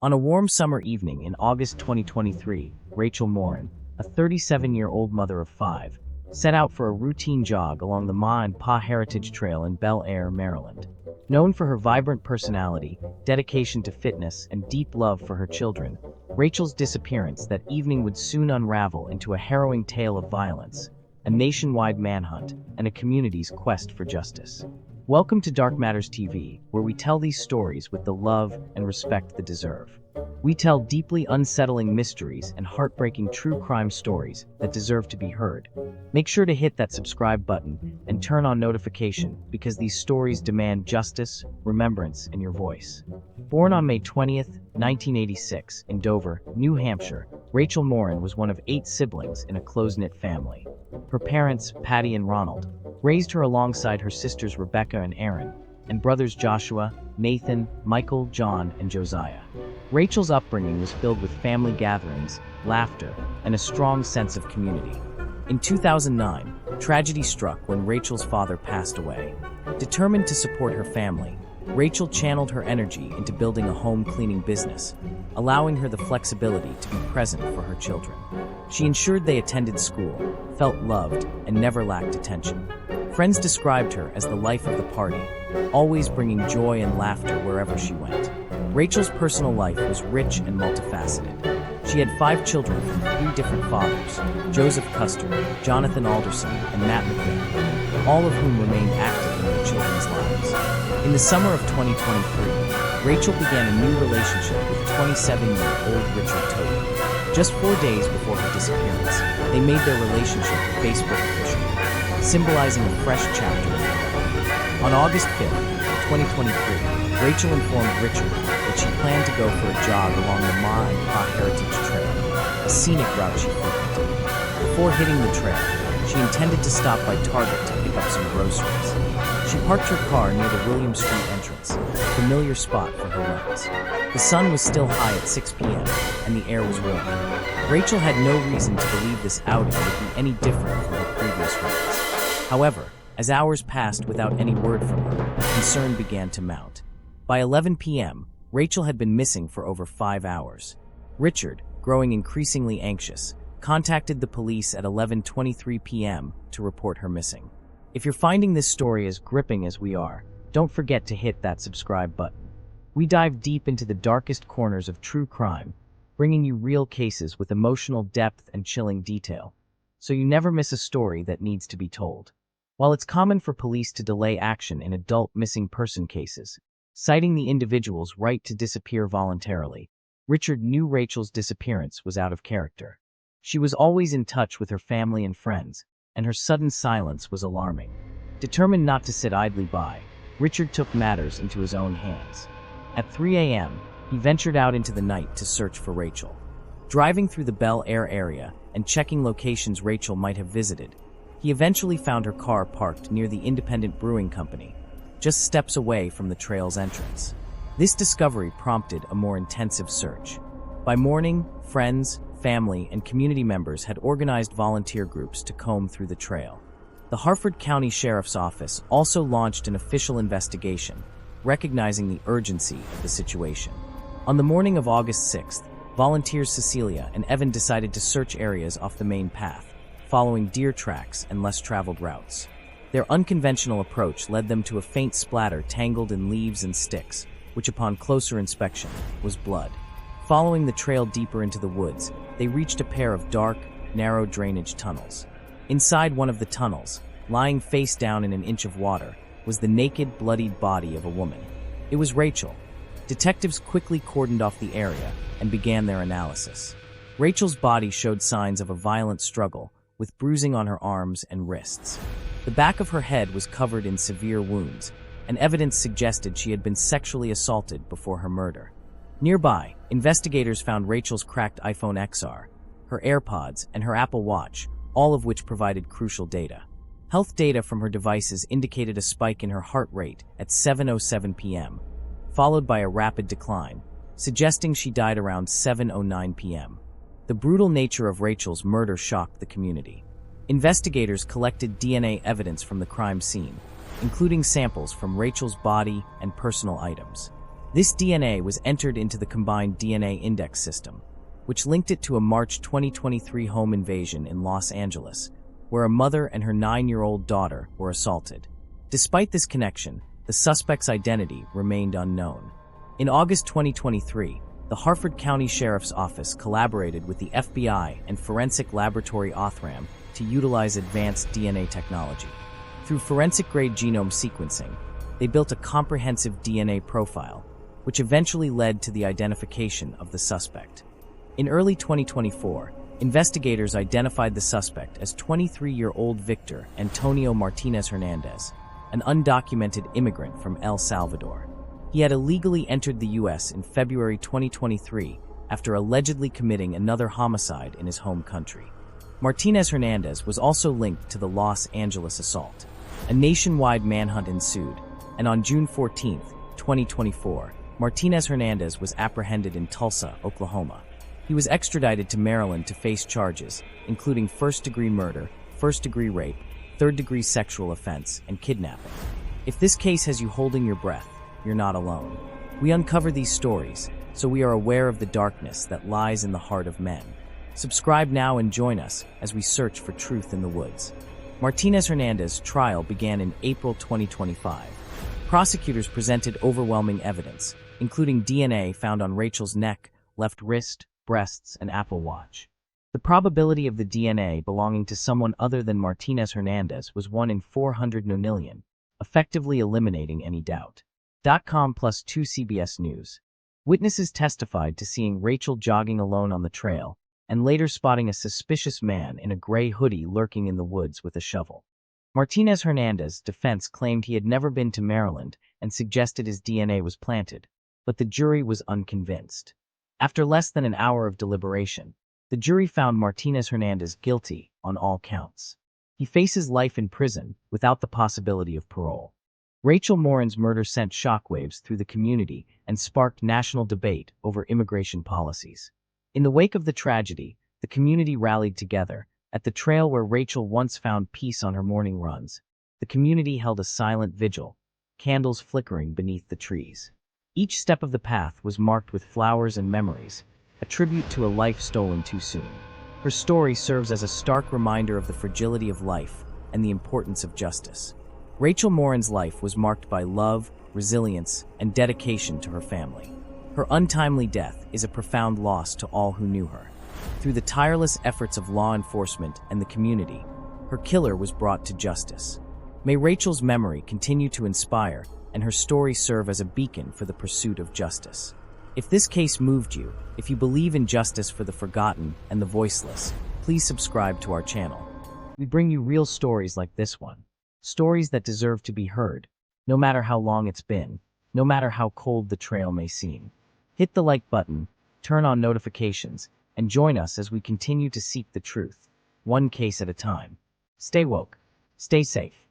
On a warm summer evening in August 2023, Rachel Morin, a 37-year-old mother of 5, set out for a routine jog along the Ma and Pa Heritage Trail in Bel Air, Maryland. Known for her vibrant personality, dedication to fitness, and deep love for her children, Rachel's disappearance that evening would soon unravel into a harrowing tale of violence, a nationwide manhunt, and a community's quest for justice. Welcome to Dark Matters TV, where we tell these stories with the love and respect they deserve. We tell deeply unsettling mysteries and heartbreaking true crime stories that deserve to be heard. Make sure to hit that subscribe button and turn on notification because these stories demand justice, remembrance, and your voice. Born on May 20th, 1986, in Dover, New Hampshire, Rachel Morin was one of 8 siblings in a close-knit family. Her parents, Patty and Ronald, raised her alongside her sisters Rebecca and Erin, and brothers Joshua, Nathan, Michael, John, and Josiah. Rachel's upbringing was filled with family gatherings, laughter, and a strong sense of community. In 2009, tragedy struck when Rachel's father passed away. Determined to support her family, Rachel channeled her energy into building a home cleaning business, allowing her the flexibility to be present for her children. She ensured they attended school, felt loved, and never lacked attention. Friends described her as the life of the party, always bringing joy and laughter wherever she went. Rachel's personal life was rich and multifaceted. She had 5 children from 3 different fathers, Joseph Custer, Jonathan Alderson, and Matt McVeigh, all of whom remained active in their children's lives. In the summer of 2023, Rachel began a new relationship with 27-year-old Richard Toby. Just 4 days before her disappearance, they made their relationship Facebook official, symbolizing a fresh chapter in their life. On August 5th, 2023, Rachel informed Richard that she planned to go for a jog along the Ma and Pa Heritage Trail, a scenic route she frequented. Before hitting the trail, she intended to stop by Target to pick up some groceries. She parked her car near the William Street entrance, a familiar spot for her runs. The sun was still high at 6 p.m., and the air was warm. Rachel had no reason to believe this outing would be any different from her previous runs. However, as hours passed without any word from her, concern began to mount. By 11 p.m., Rachel had been missing for over 5 hours. Richard, growing increasingly anxious, contacted the police at 11:23 p.m. to report her missing. If you're finding this story as gripping as we are, don't forget to hit that subscribe button. We dive deep into the darkest corners of true crime, bringing you real cases with emotional depth and chilling detail, so you never miss a story that needs to be told. While it's common for police to delay action in adult missing person cases, citing the individual's right to disappear voluntarily, Richard knew Rachel's disappearance was out of character. She was always in touch with her family and friends, and her sudden silence was alarming. Determined not to sit idly by, Richard took matters into his own hands. At 3 a.m., he ventured out into the night to search for Rachel. Driving through the Bel Air area and checking locations Rachel might have visited, he eventually found her car parked near the Independent Brewing Company, just steps away from the trail's entrance. This discovery prompted a more intensive search. By morning, friends, family, and community members had organized volunteer groups to comb through the trail. The Harford County Sheriff's Office also launched an official investigation, recognizing the urgency of the situation. On the morning of August 6th, volunteers Cecilia and Evan decided to search areas off the main path, following deer tracks and less traveled routes. Their unconventional approach led them to a faint splatter tangled in leaves and sticks, which upon closer inspection was blood. Following the trail deeper into the woods, they reached a pair of dark, narrow drainage tunnels. Inside one of the tunnels, lying face down in an inch of water, was the naked, bloodied body of a woman. It was Rachel. Detectives quickly cordoned off the area and began their analysis. Rachel's body showed signs of a violent struggle, with bruising on her arms and wrists. The back of her head was covered in severe wounds, and evidence suggested she had been sexually assaulted before her murder. Nearby, investigators found Rachel's cracked iPhone XR, her AirPods, and her Apple Watch, all of which provided crucial data. Health data from her devices indicated a spike in her heart rate at 7:07 p.m., followed by a rapid decline, suggesting she died around 7:09 p.m. The brutal nature of Rachel's murder shocked the community. Investigators collected DNA evidence from the crime scene, including samples from Rachel's body and personal items. This DNA was entered into the combined DNA index system, which linked it to a March 2023 home invasion in Los Angeles, where a mother and her 9-year-old daughter were assaulted. Despite this connection, the suspect's identity remained unknown. In August 2023, the Harford County Sheriff's Office collaborated with the FBI and Forensic Laboratory Othram to utilize advanced DNA technology. Through forensic-grade genome sequencing, they built a comprehensive DNA profile, which eventually led to the identification of the suspect. In early 2024, investigators identified the suspect as 23-year-old Victor Antonio Martinez Hernandez, an undocumented immigrant from El Salvador. He had illegally entered the U.S. in February 2023 after allegedly committing another homicide in his home country. Martinez Hernandez was also linked to the Los Angeles assault. A nationwide manhunt ensued, and on June 14, 2024, Martinez Hernandez was apprehended in Tulsa, Oklahoma. He was extradited to Maryland to face charges, including first-degree murder, first-degree rape, third-degree sexual offense, and kidnapping. If this case has you holding your breath, you're not alone. We uncover these stories, so we are aware of the darkness that lies in the heart of men. Subscribe now and join us as we search for truth in the woods. Martinez Hernandez's trial began in April 2025. Prosecutors presented overwhelming evidence, including DNA found on Rachel's neck, left wrist, breasts, and Apple Watch. The probability of the DNA belonging to someone other than Martinez Hernandez was 1 in 400 million, effectively eliminating any doubt. .com+2 CBS News. Witnesses testified to seeing Rachel jogging alone on the trail, and later spotting a suspicious man in a gray hoodie lurking in the woods with a shovel. Martinez Hernandez's defense claimed he had never been to Maryland and suggested his DNA was planted, but the jury was unconvinced. After less than an hour of deliberation, the jury found Martinez Hernandez guilty on all counts. He faces life in prison without the possibility of parole. Rachel Morin's murder sent shockwaves through the community and sparked national debate over immigration policies. In the wake of the tragedy, the community rallied together. At the trail where Rachel once found peace on her morning runs, the community held a silent vigil, candles flickering beneath the trees. Each step of the path was marked with flowers and memories, a tribute to a life stolen too soon. Her story serves as a stark reminder of the fragility of life and the importance of justice. Rachel Morin's life was marked by love, resilience, and dedication to her family. Her untimely death is a profound loss to all who knew her. Through the tireless efforts of law enforcement and the community, her killer was brought to justice. May Rachel's memory continue to inspire and her story serve as a beacon for the pursuit of justice. If this case moved you, if you believe in justice for the forgotten and the voiceless, please subscribe to our channel. We bring you real stories like this one. Stories that deserve to be heard, no matter how long it's been, no matter how cold the trail may seem. Hit the like button, turn on notifications, and join us as we continue to seek the truth, one case at a time. Stay woke, stay safe,